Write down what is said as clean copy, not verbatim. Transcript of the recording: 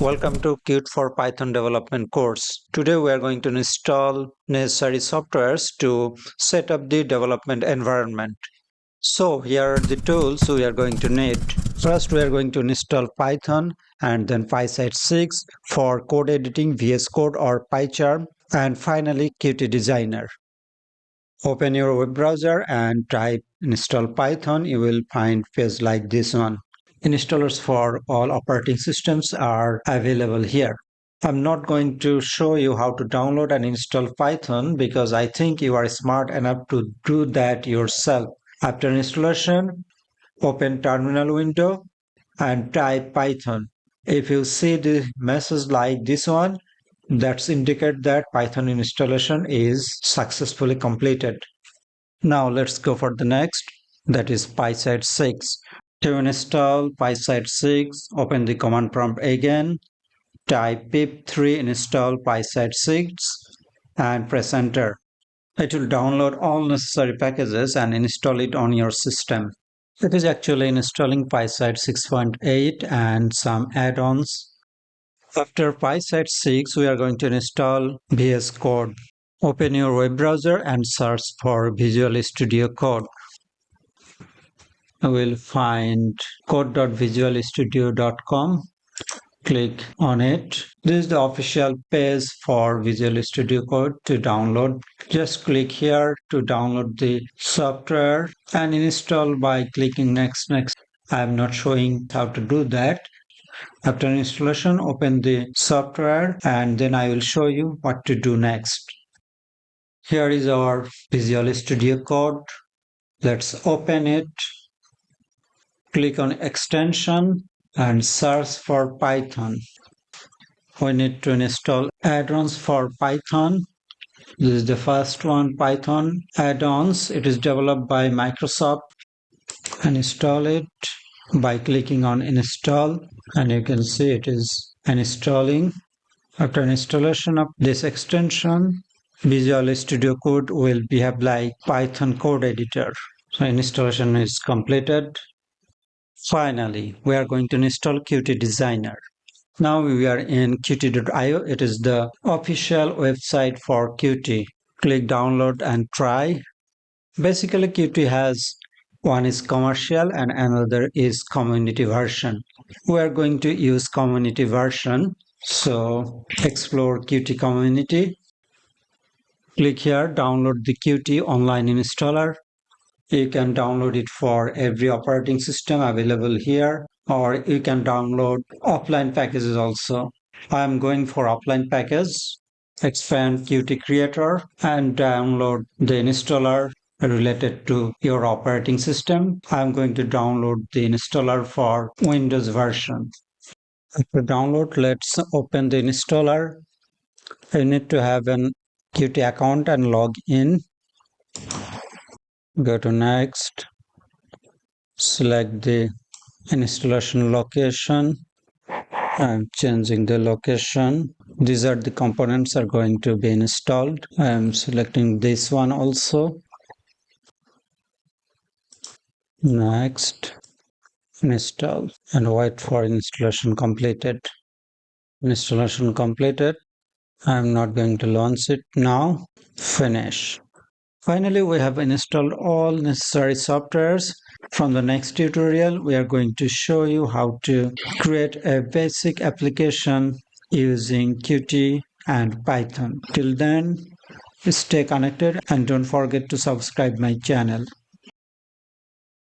Welcome to Qt for Python development course. Today we are going to install necessary softwares to set up the development environment. So here are the tools we are going to need. First we are going to install Python and then PySite 6 for code editing, VS Code or PyCharm, and finally Qt Designer. Open your web browser and type install Python. You will find page like this one. Installers for all operating systems are available here. I'm not going to show you how to download and install Python because I think you are smart enough to do that yourself. After installation, open terminal window and type Python. If you see the message like this one, that's indicate that Python installation is successfully completed. Now let's go for the next, that is PySite 6. To install PySite 6, open the command prompt again, type pip3 install PySite 6 and press enter. It will download all necessary packages and install it on your system. It is actually installing PySite 6.8 and some add-ons. After PySite 6, we are going to install VS Code. Open your web browser and search for Visual Studio Code. I will find code.visualstudio.com. Click on it. This is the official page for Visual Studio Code to download. Just click here to download the software and install by clicking next. I am not showing how to do that. After installation, open the software and then I will show you what to do next. Here is our Visual Studio Code. Let's open it. Click on extension and search for Python. We need to install add-ons for Python. This is the first one, Python add-ons. It is developed by Microsoft. And install it by clicking on install, and you can see it is installing. After installation of this extension, Visual Studio Code will behave like Python code editor. So installation is completed. Finally, we are going to install Qt Designer. Now we are in Qt.io. It is the official website for Qt. Click download and try. Basically, Qt has one is commercial and another is community version. We are going to use community version. So explore Qt community. Click here, download the Qt online installer. You can download it for every operating system available here, or you can download offline packages also. I am going for offline package. Expand Qt Creator and download the installer related to your operating system. I'm going to download the installer for Windows version. After download, let's open the installer. You need to have an Qt account and log in. Go to next. Select the installation location. I'm changing the location. These are the components are going to be installed. I am selecting this one also. Next, install and wait for installation completed. Installation completed. I'm not going to launch it now. Finish. Finally, we have installed all necessary softwares. From the next tutorial, we are going to show you how to create a basic application using Qt and Python. Till then, stay connected and don't forget to subscribe my channel.